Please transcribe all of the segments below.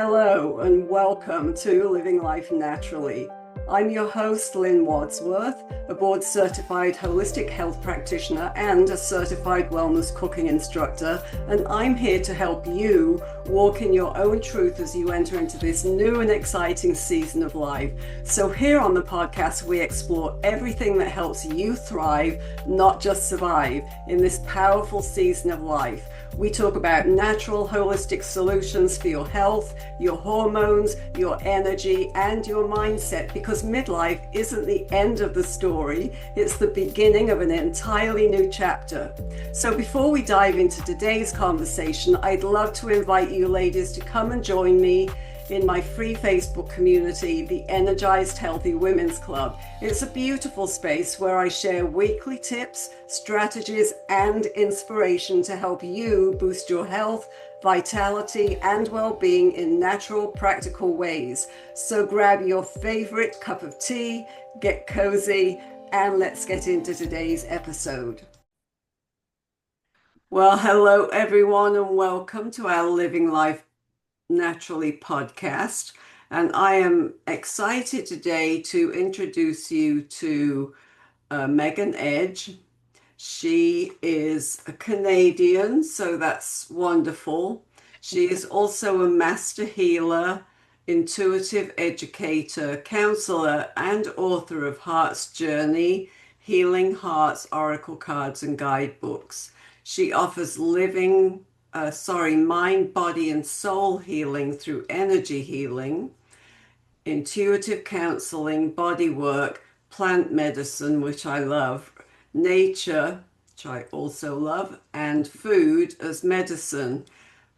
Hello and welcome to Living Life Naturally. I'm your host, Lynne Wadsworth, a board certified holistic health practitioner and a certified wellness cooking instructor, and I'm here to help you walk in your own truth as you enter into this new and exciting season of life. So here on the podcast, we explore everything that helps you thrive, not just survive, in this powerful season of life. We talk about natural, holistic solutions for your health, your hormones, your energy, and your mindset, because midlife isn't the end of the story, it's the beginning of an entirely new chapter. So before we dive into today's conversation, I'd love to invite you ladies to come and join me in my free Facebook community, the Energized Healthy Women's Club. It's a beautiful space where I share weekly tips, strategies, and inspiration to help you boost your health, vitality, and well-being in natural, practical ways. So grab your favorite cup of tea, get cozy, and let's get into today's episode. Well, hello everyone, and welcome to our Living Life Naturally podcast. And I am excited today to introduce you to Megan Edge. She is a Canadian, so that's wonderful. She is also a master healer, intuitive educator, counselor, and author of Heart's Journey, Healing Hearts, Oracle Cards, and Guidebooks. She offers mind, body, and soul healing through energy healing, intuitive counseling, body work, plant medicine, which I love, nature, which I also love, and food as medicine.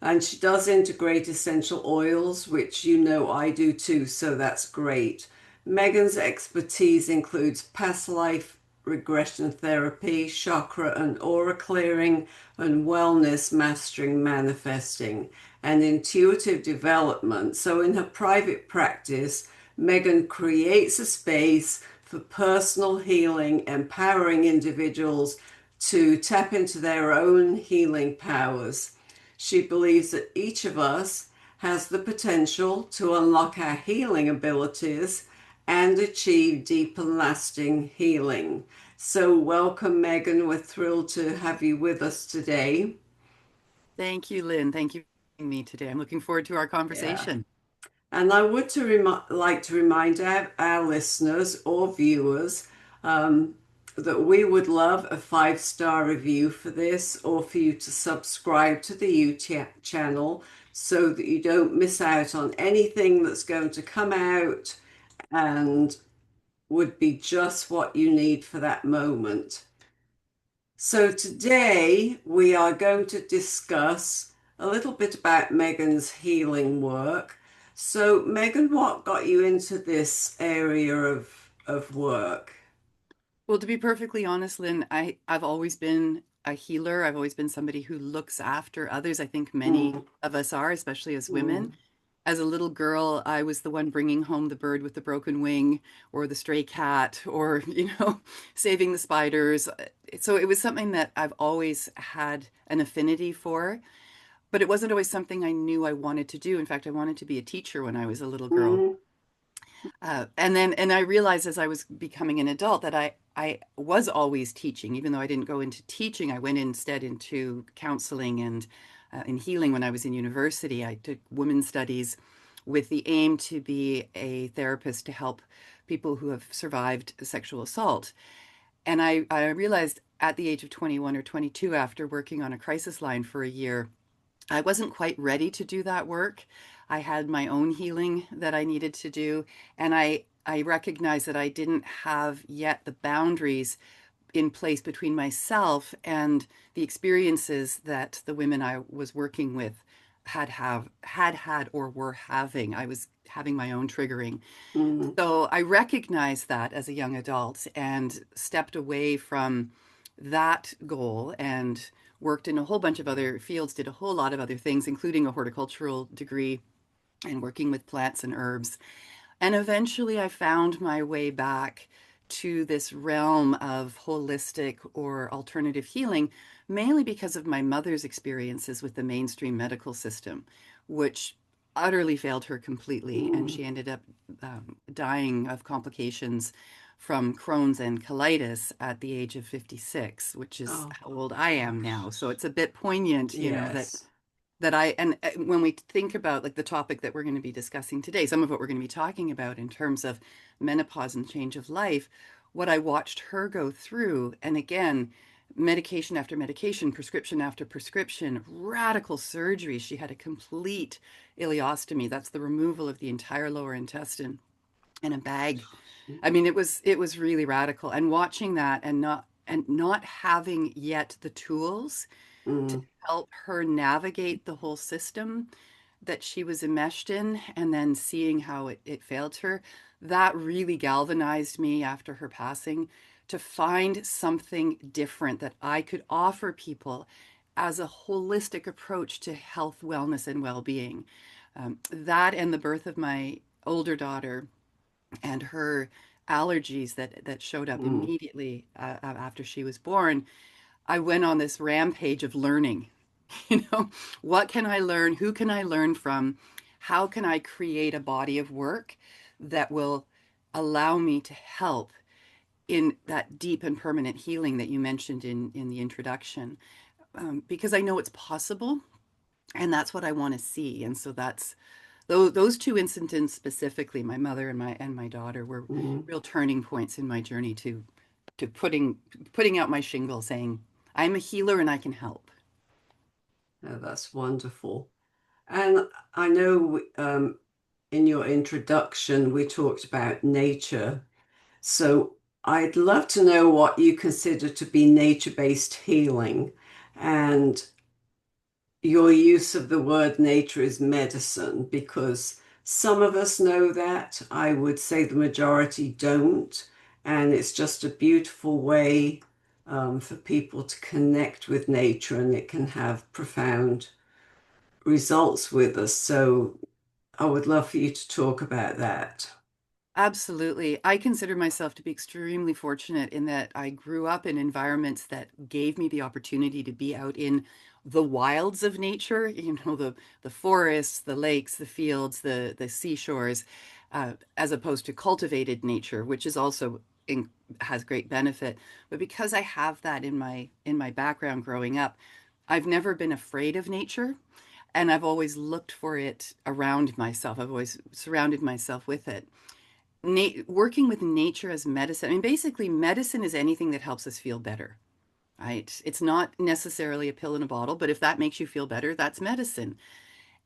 And she does integrate essential oils, which you know I do too, so that's great. Megan's expertise includes past life regression therapy, chakra and aura clearing, and wellness, mastering manifesting, and intuitive development. So in her private practice, Megan creates a space for personal healing, empowering individuals to tap into their own healing powers. She believes that each of us has the potential to unlock our healing abilities and achieve deep and lasting healing. So welcome, Megan. We're thrilled to have you with us today. Thank you, Lynn. Thank you for having me today. I'm looking forward to our Yeah. conversation. And I would like to remind our listeners or viewers that we would love a 5-star review for this, or for you to subscribe to the YouTube channel so that you don't miss out on anything that's going to come out and would be just what you need for that moment. So today we are going to discuss a little bit about Megan's healing work. So Megan, what got you into this area of work? Well, to be perfectly honest, Lynn, I've always been a healer. I've always been somebody who looks after others. I think many Mm, of us are, especially as women. mm, As a little girl, I was the one bringing home the bird with the broken wing or the stray cat or, saving the spiders. So it was something that I've always had an affinity for, but it wasn't always something I knew I wanted to do. In fact, I wanted to be a teacher when I was a little girl. mm, And I realized as I was becoming an adult that I was always teaching, even though I didn't go into teaching. I went instead into counseling and in healing when I was in university. I took women's studies with the aim to be a therapist to help people who have survived sexual assault. And I realized at the age of 21 or 22, after working on a crisis line for a year, I wasn't quite ready to do that work. I had my own healing that I needed to do, and I recognized that I didn't have yet the boundaries in place between myself and the experiences that the women I was working with had or were having. I was having my own triggering. mm, So I recognized that as a young adult and stepped away from that goal and worked in a whole bunch of other fields, did a whole lot of other things, including a horticultural degree and working with plants and herbs. And eventually I found my way back to this realm of holistic or alternative healing, mainly because of my mother's experiences with the mainstream medical system, which utterly failed her completely, and Mm. she ended up dying of complications from Crohn's and colitis at the age of 56, which is Oh how old I am now. So gosh. it's a bit poignant, Yes. that I, and when we think about like the topic that we're going to be discussing today, some of what we're going to be talking about in terms of menopause and change of life, what I watched her go through, and again, medication after medication, prescription after prescription, radical surgery. She had a complete ileostomy. That's the removal of the entire lower intestine in a bag. I mean, it was really radical. And watching that and not having yet the tools to Mm. help her navigate the whole system that she was enmeshed in, and then seeing how it failed her, that really galvanized me after her passing to find something different that I could offer people as a holistic approach to health, wellness, and well-being. That and the birth of my older daughter and her allergies that showed up Mm. immediately after she was born, I went on this rampage of learning. You know, what can I learn? Who can I learn from? How can I create a body of work that will allow me to help in that deep and permanent healing that you mentioned in the introduction? Because I know it's possible, and that's what I want to see. And so that's those two incidents specifically, my mother and my daughter, were Mm. real turning points in my journey to putting out my shingle, saying, I'm a healer and I can help. Oh, that's wonderful. And I know in your introduction we talked about nature. So I'd love to know what you consider to be nature-based healing. And your use of the word nature is medicine, because some of us know that. I would say the majority don't. And it's just a beautiful way for people to connect with nature, and it can have profound results with us. So I would love for you to talk about that. Absolutely. I consider myself to be extremely fortunate in that I grew up in environments that gave me the opportunity to be out in the wilds of nature, the forests, the lakes, the fields, the seashores, as opposed to cultivated nature, which is also has great benefit. But because I have that in my background growing up, I've never been afraid of nature, and I've always looked for it around myself. I've always surrounded myself with it. Working with nature as medicine. I mean, basically, medicine is anything that helps us feel better, right? It's not necessarily a pill in a bottle, but if that makes you feel better, that's medicine.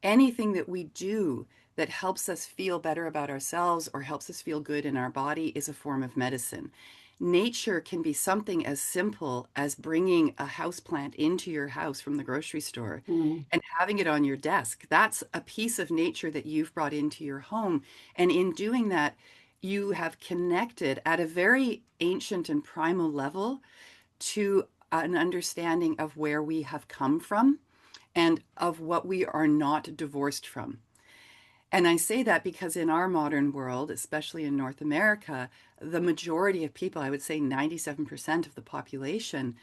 Anything that we do that helps us feel better about ourselves or helps us feel good in our body is a form of medicine. Nature can be something as simple as bringing a house plant into your house from the grocery store Mm. and having it on your desk. That's a piece of nature that you've brought into your home. And in doing that, you have connected at a very ancient and primal level to an understanding of where we have come from and of what we are not divorced from. And I say that because in our modern world, especially in North America, the majority of people, I would say 97% of the population,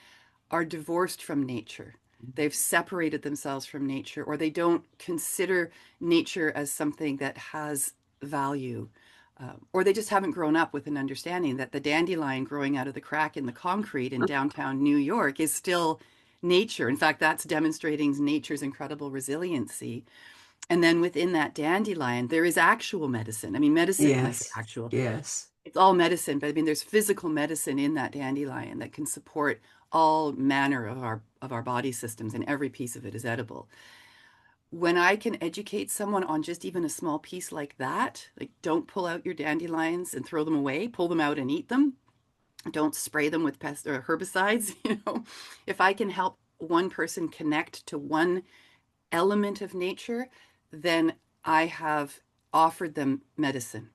are divorced from nature. They've separated themselves from nature, or they don't consider nature as something that has value. Or they just haven't grown up with an understanding that the dandelion growing out of the crack in the concrete in downtown New York is still nature. In fact, that's demonstrating nature's incredible resiliency. And then within that dandelion, there is actual medicine. I mean, medicine, and I say Yes, actual, yes. it's all medicine, but I mean, there's physical medicine in that dandelion that can support all manner of our body systems, and every piece of it is edible. When I can educate someone on just even a small piece like that, like don't pull out your dandelions and throw them away, pull them out and eat them. Don't spray them with pest or herbicides, If I can help one person connect to one element of nature, then I have offered them medicine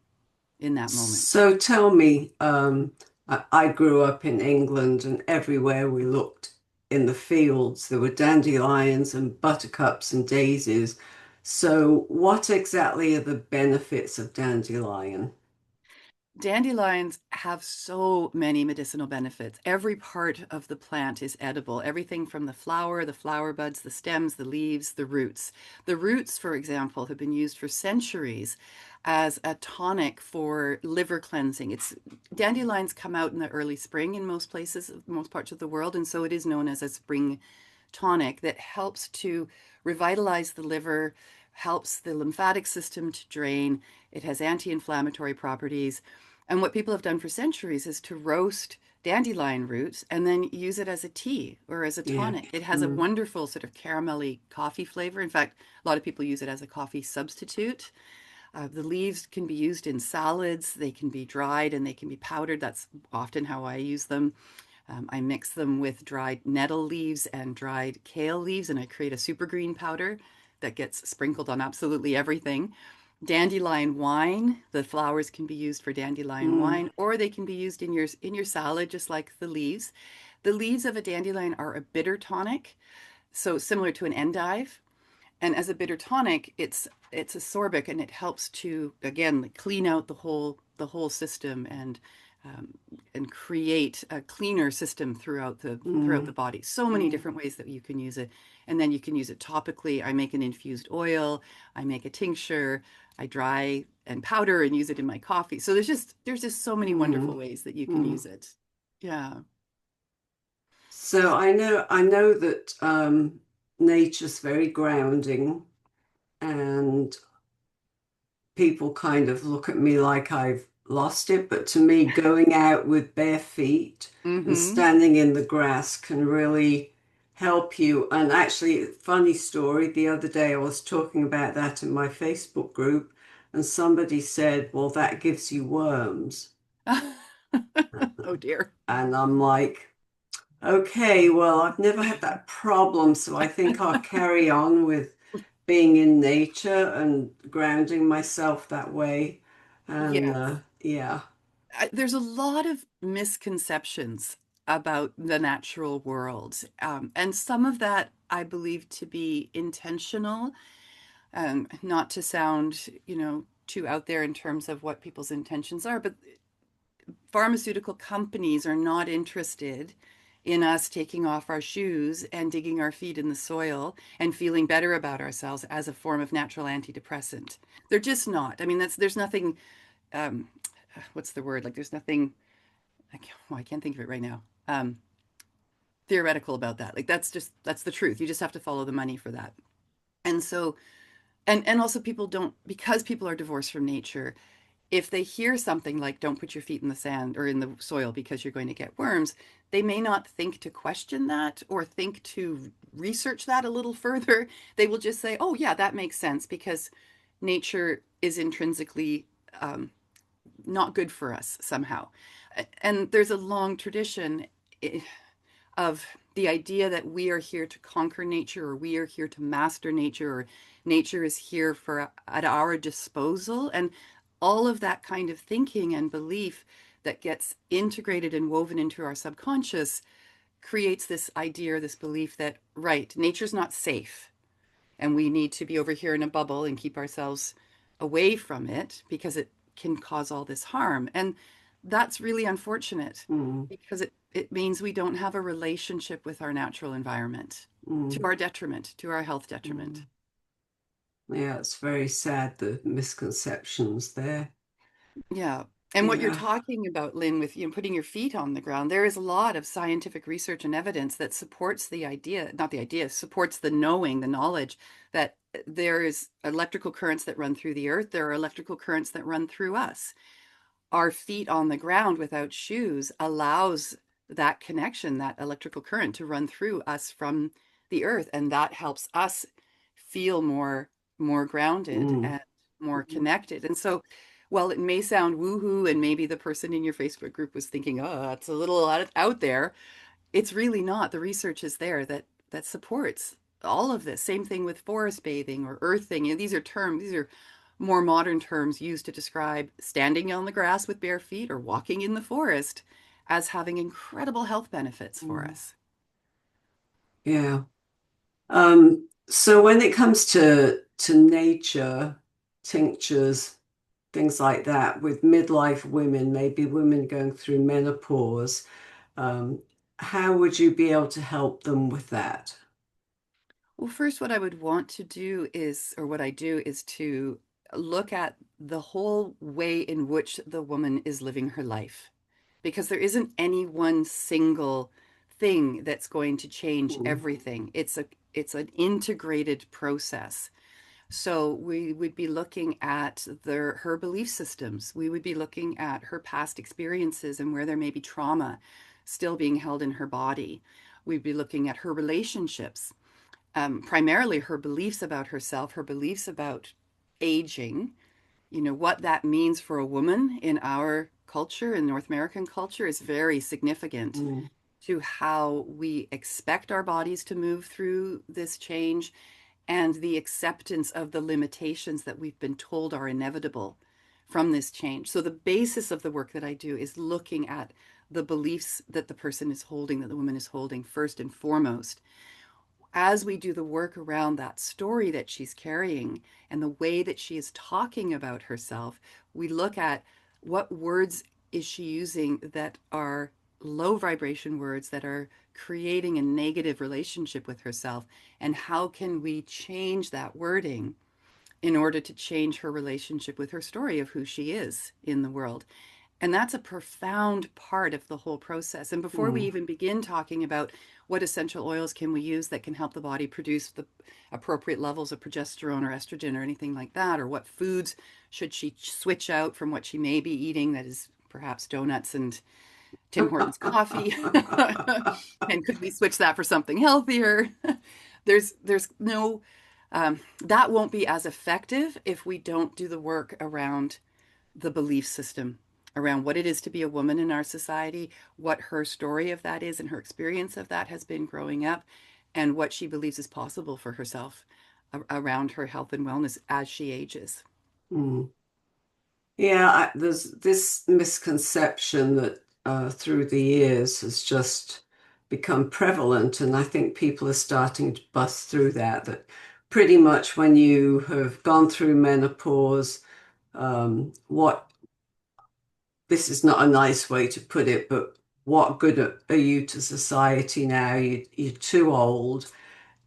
in that moment. So tell me, I grew up in England, and everywhere we looked in the fields, there were dandelions and buttercups and daisies. So what exactly are the benefits of dandelion? Dandelions have so many medicinal benefits. Every part of the plant is edible. Everything from the flower buds, the stems, the leaves, the roots. The roots, for example, have been used for centuries as a tonic for liver cleansing. It's dandelions come out in the early spring in most places, most parts of the world, and so it is known as a spring tonic that helps to revitalize the liver, helps the lymphatic system to drain. It has anti-inflammatory properties. And what people have done for centuries is to roast dandelion roots and then use it as a tea or as a Yeah. tonic. It has a Mm. wonderful sort of caramelly coffee flavor. In fact, a lot of people use it as a coffee substitute. The leaves can be used in salads, they can be dried and they can be powdered. That's often how I use them. I mix them with dried nettle leaves and dried kale leaves, and I create a super green powder that gets sprinkled on absolutely everything. Dandelion wine, the flowers can be used for dandelion Mm. wine, or they can be used in your salad, just like the leaves. The leaves of a dandelion are a bitter tonic, so similar to an endive. And as a bitter tonic, it's a sorbic and it helps to again clean out the whole system um, and create a cleaner system throughout the Mm. body. So many Mm. different ways that you can use it, and then you can use it topically. I make an infused oil, I make a tincture, I dry and powder and use it in my coffee. So there's just so many wonderful Mm. ways that you can Mm. use it. Yeah. So I know that nature's very grounding, and people kind of look at me like I've lost it, but to me, going out with bare feet and Mm-hmm. standing in the grass can really help you. And actually, funny story, the other day I was talking about that in my Facebook group, and somebody said, "Well, that gives you worms." Oh dear. And I'm like, okay, well, I've never had that problem, so I think I'll carry on with being in nature and grounding myself that way. And Yes. yeah. There's a lot of misconceptions about the natural world. And some of that I believe to be intentional, not to sound, too out there in terms of what people's intentions are, but pharmaceutical companies are not interested in us taking off our shoes and digging our feet in the soil and feeling better about ourselves as a form of natural antidepressant. They're just not. I mean, there's nothing, um, what's the word? Like, there's nothing I can't think of it right now. Theoretical about that. Like that's the truth. You just have to follow the money for that. And so and also people don't because people are divorced from nature. If they hear something like don't put your feet in the sand or in the soil because you're going to get worms, they may not think to question that or think to research that a little further. They will just say, "Oh yeah, that makes sense because nature is intrinsically um, not good for us somehow." And there's a long tradition of the idea that we are here to conquer nature or we are here to master nature or nature is here for at our disposal, and all of that kind of thinking and belief that gets integrated and woven into our subconscious creates this idea or this belief that right, nature's not safe and we need to be over here in a bubble and keep ourselves away from it because it can cause all this harm. And that's really unfortunate Mm. because it means we don't have a relationship with our natural environment to Mm. our detriment, to our health detriment. Mm. Yeah, it's very sad, the misconceptions there. Yeah. And what you're Yeah. talking about, Lynn, with putting your feet on the ground, there is a lot of scientific research and evidence that supports the idea, not the idea, supports the knowing, the knowledge that there is electrical currents that run through the earth. There are electrical currents that run through us. Our feet on the ground without shoes allows that connection, that electrical current to run through us from the earth. And that helps us feel more grounded Mm. and more Mm. connected. And so while it may sound woohoo, and maybe the person in your Facebook group was thinking, oh, it's a little out there, it's really not. The research is there that supports all of this. Same thing with forest bathing or earthing. These are more modern terms used to describe standing on the grass with bare feet or walking in the forest as having incredible health benefits for Mm. us. Yeah. So when it comes to nature, tinctures, things like that with midlife women, maybe women going through menopause, um, how would you be able to help them with that? Well, first, what I would want to do is, or what I do is to look at the whole way in which the woman is living her life. Because there isn't any one single thing that's going to change Mm, everything. It's an integrated process. So we would be looking at her belief systems. We would be looking at her past experiences and where there may be trauma still being held in her body. We'd be looking at her relationships, primarily her beliefs about herself, her beliefs about aging, what that means for a woman in our culture, in North American culture, is very significant mm, to how we expect our bodies to move through this change and the acceptance of the limitations that we've been told are inevitable from this change. So the basis of the work that I do is looking at the beliefs that the person is holding, that the woman is holding first and foremost. As we do the work around that story that she's carrying and the way that she is talking about herself, we look at what words is she using that are low vibration words that are creating a negative relationship with herself, and how can we change that wording in order to change her relationship with her story of who she is in the world. And that's a profound part of the whole process. And before we mm, even begin talking about what essential oils can we use that can help the body produce the appropriate levels of progesterone or estrogen or anything like that, or what foods should she switch out from what she may be eating, that is perhaps donuts and Tim Hortons coffee, and could we switch that for something healthier? There's no that won't be as effective if we don't do the work around the belief system, around what it is to be a woman in our society, what her story of that is and her experience of that has been growing up, and what she believes is possible for herself around her health and wellness as she ages. mm. Yeah, there's this misconception that through the years has just become prevalent, and I think people are starting to bust through that. That pretty much when you have gone through menopause, what this is not a nice way to put it, but what good are you to society now? You're too old.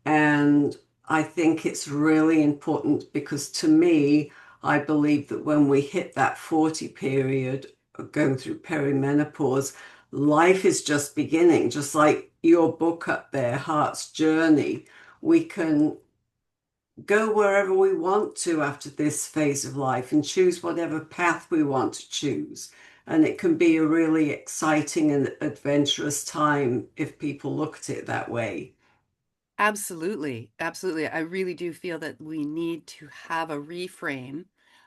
And I think it's really important because to me, I believe that when we hit that 40 period of going through perimenopause, life is just beginning, just like your book up there, Heart's Journey. We can go wherever we want to after this phase of life and choose whatever path we want to choose. And it can be a really exciting and adventurous time if people look at it that way. Absolutely. Absolutely. I really do feel that we need to have a reframe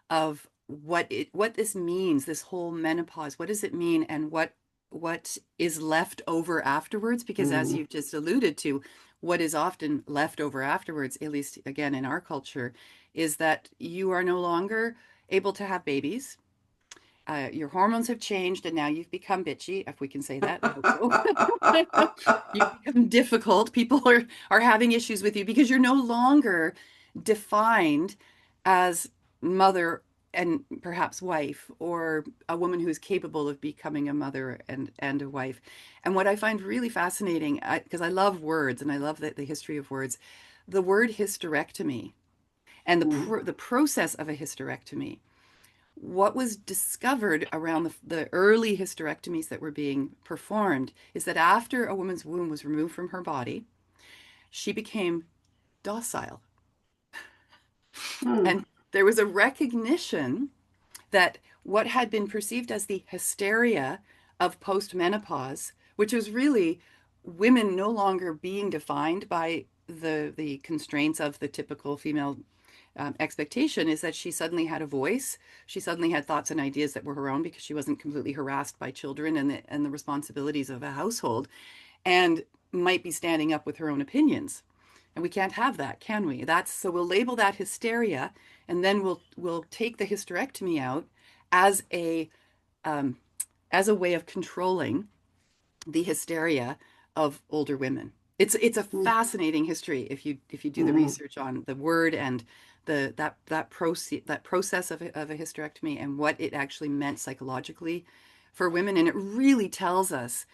of what this means, this whole menopause. What does it mean and what is left over afterwards? Because as Mm, you've just alluded to, what is often left over afterwards, at least again in our culture, is that you are no longer able to have babies. Your hormones have changed and now you've become bitchy, if we can say that. I hope so. You've become difficult. People are having issues with you because you're no longer defined as mother and perhaps wife, or a woman who's capable of becoming a mother and a wife. And what I find really fascinating, because I love words and I love the history of words, the word hysterectomy and mm, the process of a hysterectomy, what was discovered around the early hysterectomies that were being performed is that after a woman's womb was removed from her body, she became docile. mm, And there was a recognition that what had been perceived as the hysteria of postmenopause, which was really women no longer being defined by the constraints of the typical female expectation, is that she suddenly had a voice. She suddenly had thoughts and ideas that were her own because she wasn't completely harassed by children and the responsibilities of a household, and might be standing up with her own opinions. And we can't have that, can we? That's so we'll label that hysteria, and then we'll take the hysterectomy out as um, a way of controlling the hysteria of older women. It's a mm, fascinating history if you do the mm, research on the word and that process of a hysterectomy and what it actually meant psychologically for women. And it really tells us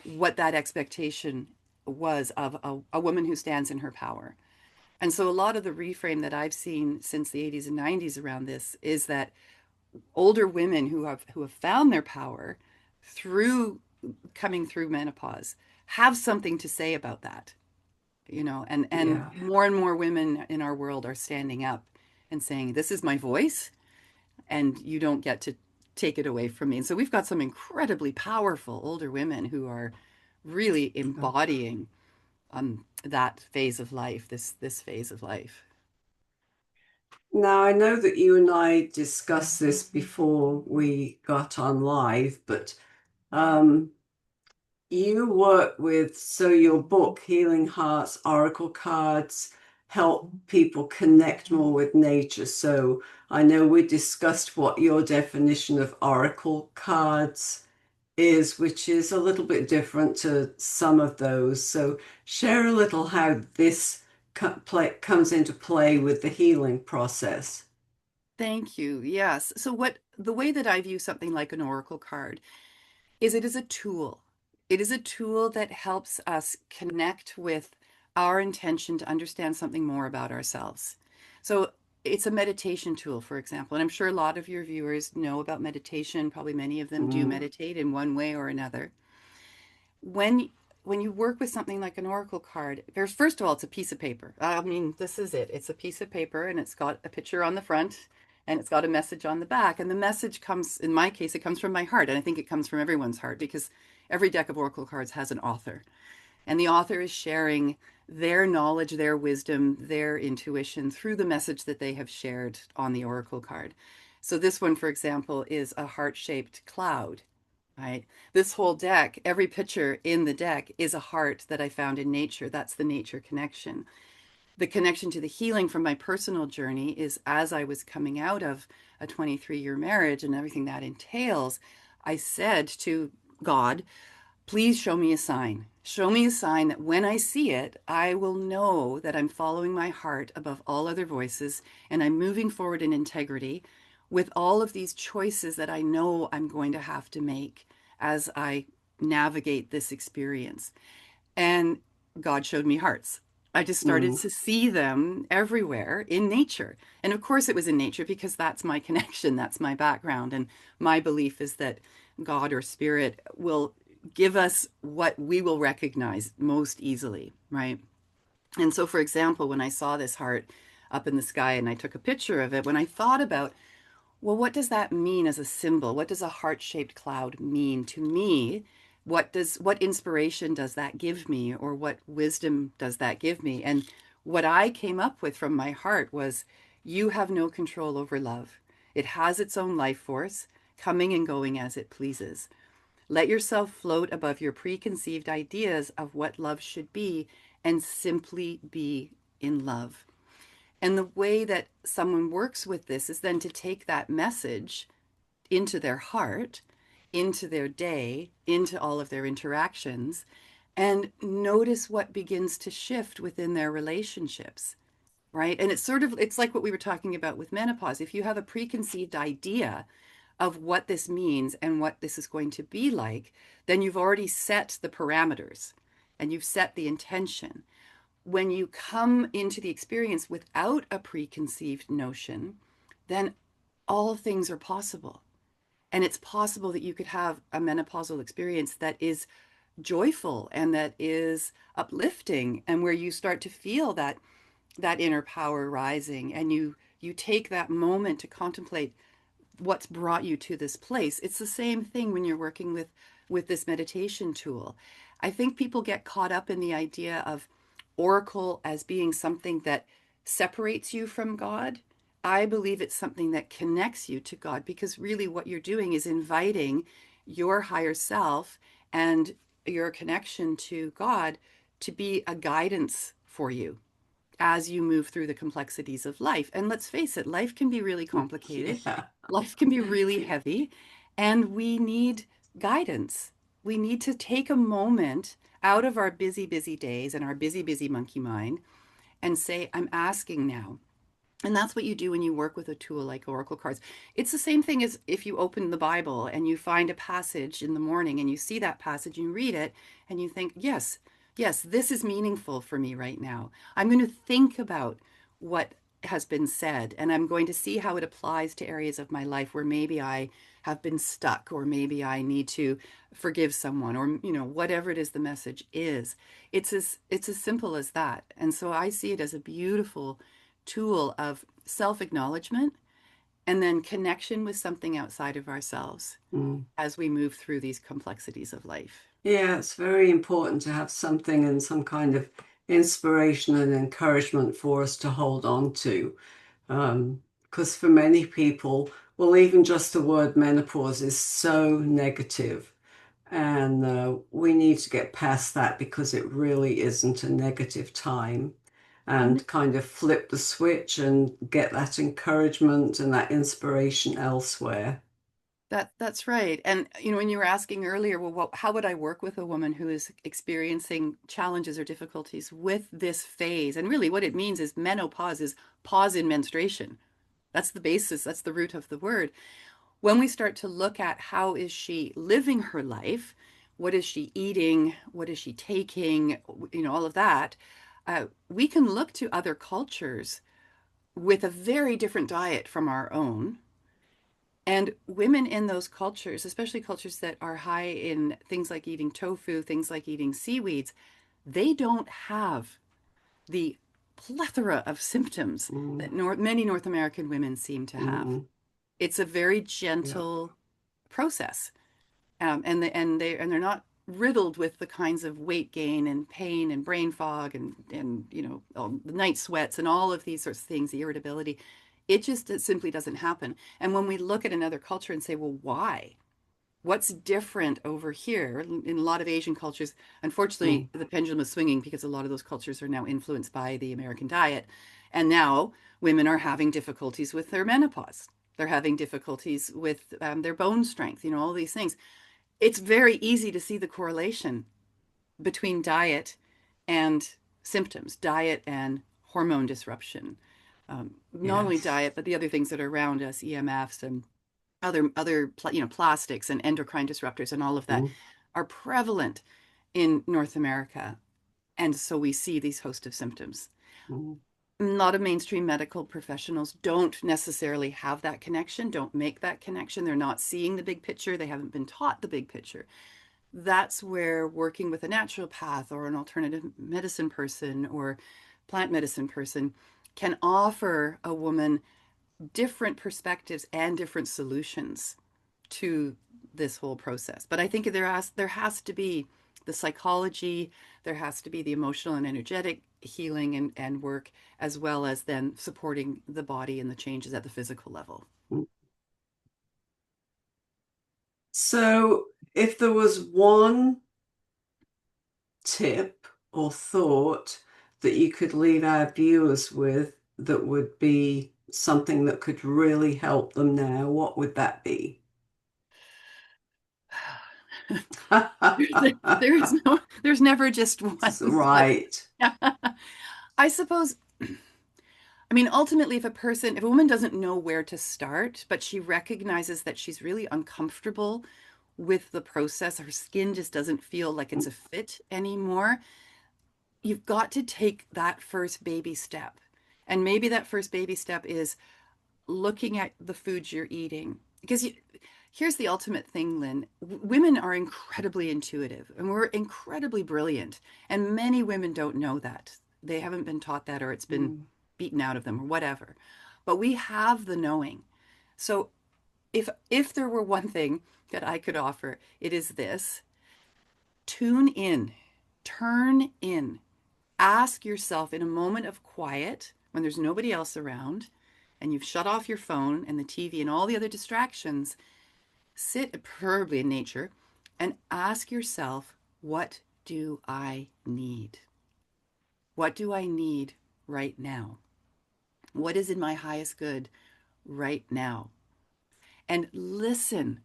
what that expectation was of a woman who stands in her power. And so a lot of the reframe that I've seen since the 80s and 90s around this is that older women who have found their power through coming through menopause have something to say about that, and Yeah. more and more women in our world are standing up and saying, this is my voice and you don't get to take it away from me. And so we've got some incredibly powerful older women who are really embodying that phase of life, this phase of life. Now, I know that you and I discussed this before we got on live, but um, you work with, so your book, Healing Hearts, Oracle Cards, help people connect more with nature. So I know we discussed what your definition of Oracle cards is, which is a little bit different to some of those. So share a little how this comes into play with the healing process. Thank you. Yes. So what the way that I view something like an oracle card is it is a tool. It is a tool that helps us connect with our intention to understand something more about ourselves. So it's a meditation tool, for example. And I'm sure a lot of your viewers know about meditation. Probably many of them do Mm. meditate in one way or another. When you work with something like an oracle card, there's first of all, it's a piece of paper. I mean, this is it. It's a piece of paper and it's got a picture on the front and it's got a message on the back. And the message comes, in my case, it comes from my heart. And I think it comes from everyone's heart because every deck of oracle cards has an author. And the author is sharing their knowledge, their wisdom, their intuition through the message that they have shared on the oracle card. So this one, for example, is a heart-shaped cloud, right? This whole deck, every picture in the deck is a heart that I found in nature. That's the nature connection. The connection to the healing from my personal journey is as I was coming out of a 23-year marriage and everything that entails, I said to God, please show me a sign. Show me a sign that when I see it, I will know that I'm following my heart above all other voices and I'm moving forward in integrity with all of these choices that I know I'm going to have to make as I navigate this experience. And God showed me hearts. I just started Mm. to see them everywhere in nature. And of course, it was in nature because that's my connection, that's my background. And my belief is that God or spirit will give us what we will recognize most easily, right? And so, for example, when I saw this heart up in the sky and I took a picture of it, when I thought about, well, what does that mean as a symbol? What does a heart-shaped cloud mean to me? What inspiration does that give me, or what wisdom does that give me? And what I came up with from my heart was, you have no control over love. It has its own life force, coming and going as it pleases. Let yourself float above your preconceived ideas of what love should be and simply be in love. And the way that someone works with this is then to take that message into their heart, into their day, into all of their interactions, and notice what begins to shift within their relationships, right? And it's like what we were talking about with menopause. If you have a preconceived idea of what this means and what this is going to be like, then you've already set the parameters and you've set the intention. When you come into the experience without a preconceived notion, then all things are possible. And it's possible that you could have a menopausal experience that is joyful and that is uplifting, and where you start to feel that inner power rising, and you take that moment to contemplate what's brought you to this place. It's the same thing when you're working with this meditation tool. I think people get caught up in the idea of oracle as being something that separates you from God. I believe it's something that connects you to God, because really what you're doing is inviting your higher self and your connection to God to be a guidance for you as you move through the complexities of life. And let's face it, life can be really complicated. Yeah. Life can be really heavy, and we need guidance. We need to take a moment out of our busy, busy days and our busy, busy monkey mind and say, I'm asking now, And that's what you do when you work with a tool like Oracle cards. It's the same thing as if you open the Bible and you find a passage in the morning and you see that passage, you read it, and you think, yes, yes, this is meaningful for me right now. I'm going to think about what has been said, and I'm going to see how it applies to areas of my life where maybe I have been stuck, or maybe I need to forgive someone, or whatever it is the message is. It's as simple as that. And so I see it as a beautiful tool of self-acknowledgement and then connection with something outside of ourselves Mm. as we move through these complexities of life. Yeah, it's very important to have something and some kind of inspiration and encouragement for us to hold on to. Because for many people, well, even just the word menopause is so negative, and we need to get past that because it really isn't a negative time, And and kind of flip the switch and get that encouragement and that inspiration elsewhere. that's right. And when you were asking earlier, well, how would I work with a woman who is experiencing challenges or difficulties with this phase? And really, what it means is menopause is pause in menstruation. That's the basis, that's the root of the word. When we start to look at how is she living her life, what is she eating, what is she taking, all of that, we can look to other cultures with a very different diet from our own. And women in those cultures, especially cultures that are high in things like eating tofu, things like eating seaweeds, they don't have the plethora of symptoms Mm, that many North American women seem to have. mm, It's a very yeah. gentle process, and they're not riddled with the kinds of weight gain and pain and brain fog and all the night sweats and all of these sorts of things, the irritability. It simply doesn't happen. And when we look at another culture and say, well, why? What's different over here in a lot of Asian cultures? Mm, Unfortunately, the pendulum is swinging because a lot of those cultures are now influenced by the American diet. And now women are having difficulties with their menopause. They're having difficulties with their bone strength, all these things. It's very easy to see the correlation between diet and symptoms, diet and hormone disruption. Not only yes. diet, but the other things that are around us, EMFs and other plastics and endocrine disruptors and all of that Mm, are prevalent in North America. And so we see these host of symptoms. mm, A lot of mainstream medical professionals don't necessarily have that connection, don't make that connection. They're not seeing the big picture. They haven't been taught the big picture. That's where working with a naturopath or an alternative medicine person or plant medicine person can offer a woman different perspectives and different solutions to this whole process. But I think there has to be the psychology, there has to be the emotional and energetic healing and work, as well as then supporting the body and the changes at the physical level. mm. So, if there was one tip or thought that you could leave our viewers with that would be something that could really help them now, what would that be? There's never just one flip. Right. I suppose, I mean, ultimately, if a woman doesn't know where to start, but she recognizes that she's really uncomfortable with the process, her skin just doesn't feel like it's a fit anymore, you've got to take that first baby step. And maybe that first baby step is looking at the foods you're eating. Because here's the ultimate thing, Lynn. Women are incredibly intuitive and we're incredibly brilliant. And many women don't know that. They haven't been taught that, or it's been Mm, beaten out of them or whatever. But we have the knowing. So if there were one thing that I could offer, it is this: tune in, turn in, ask yourself in a moment of quiet when there's nobody else around and you've shut off your phone and the TV and all the other distractions, sit preferably in nature and ask yourself, what do I need? What do I need right now? What is in my highest good right now? And listen,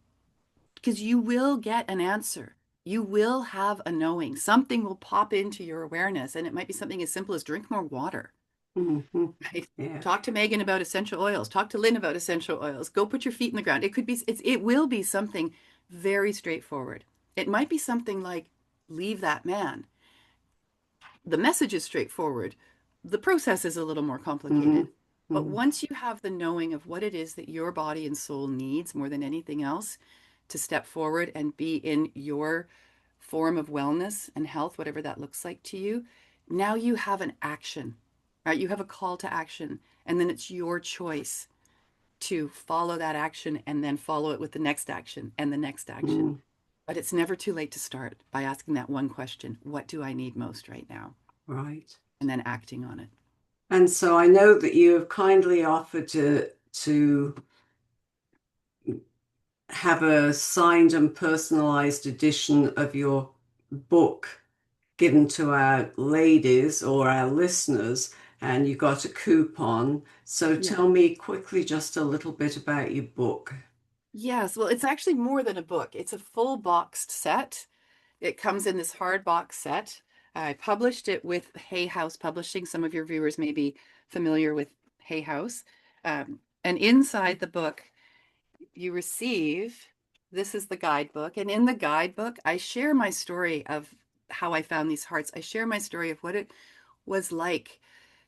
because you will get an answer. You will have a knowing. Something will pop into your awareness, and it might be something as simple as drink more water. Mhm. Right? Yeah. Talk to Megan about essential oils. Talk to Lynn about essential oils. Go put your feet in the ground. It will be something very straightforward. It might be something like, leave that man. The message is straightforward. The process is a little more complicated. Mhm. But Mhm. once you have the knowing of what it is that your body and soul needs more than anything else to step forward and be in your form of wellness and health, whatever that looks like to you, now you have an action, right? You have a call to action, and then it's your choice to follow that action and then follow it with the next action and the next action. Mhm. But it's never too late to start by asking that one question: what do I need most right now? Right. And then acting on it. And so I know that you have kindly offered to have a signed and personalized edition of your book given to our ladies or our listeners, and you got a coupon. So Yeah. tell me quickly just a little bit about your book. Yes. Well, it's actually more than a book. It's a full boxed set. It comes in this hard box set. I published it with Hay House Publishing. Some of your viewers may be familiar with Hay House. And inside the book, you receive this is the guidebook. And in the guidebook, I share my story of how I found these hearts. I share my story of what it was like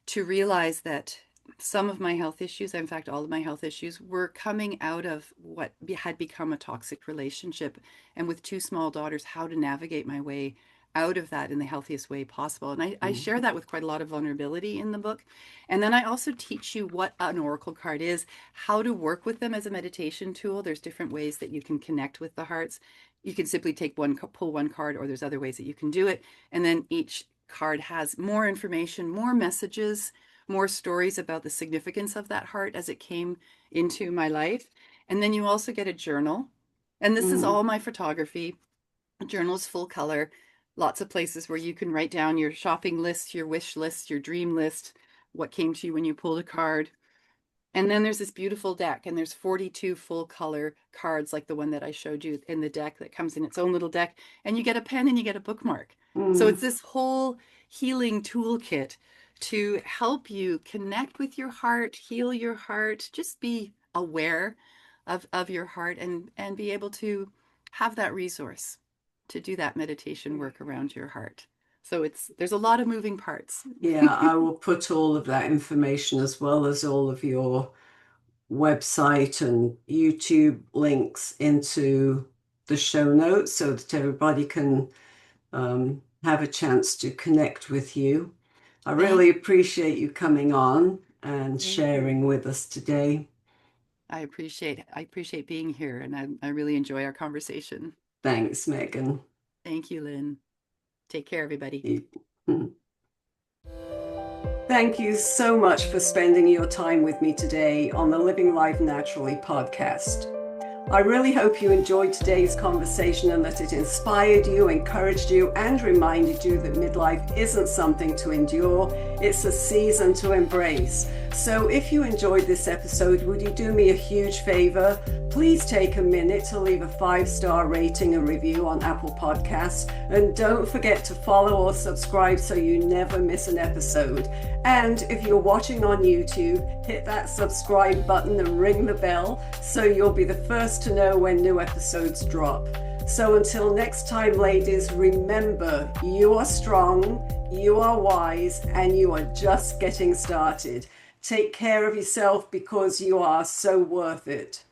to realize that some of my health issues, in fact, all of my health issues, were coming out of what had become a toxic relationship. And with two small daughters, how to navigate my way out of that in the healthiest way possible. And I Mm. share that with quite a lot of vulnerability in the book. And then I also teach you what an oracle card is, how to work with them as a meditation tool. There's different ways that you can connect with the hearts. You can simply take one, pull one card, or there's other ways that you can do it. And then each card has more information, more messages, more stories about the significance of that heart as it came into my life. And then you also get a journal. And this is Mm. all my photography. The journal's full color, lots of places where you can write down your shopping list, your wish list, your dream list, what came to you when you pulled a card. And then there's this beautiful deck, and there's 42 full color cards like the one that I showed you in the deck that comes in its own little deck. And you get a pen and you get a bookmark. So Mm. it's this whole healing toolkit to help you connect with your heart, heal your heart, just be aware of your heart and be able to have that resource to do that meditation work around your heart. So there's a lot of moving parts. Yeah, I will put all of that information as well as all of your website and YouTube links into the show notes so that everybody can have a chance to connect with you. I Thank really appreciate you coming on and thank you. sharing with us today. I appreciate being here, and I really enjoy our conversation. Thanks, Megan. Thank you, Lynn. Take care, everybody. Thank you so much for spending your time with me today on the Living Life Naturally podcast. I really hope you enjoyed today's conversation and that it inspired you, encouraged you, and reminded you that midlife isn't something to endure, it's a season to embrace. So if you enjoyed this episode, would you do me a huge favor? Please take a minute to leave a 5-star rating and review on Apple Podcasts. And don't forget to follow or subscribe so you never miss an episode. And if you're watching on YouTube, hit that subscribe button and ring the bell so you'll be the first to know when new episodes drop. So until next time, ladies, remember, you are strong, you are wise, and you are just getting started. Take care of yourself because you are so worth it.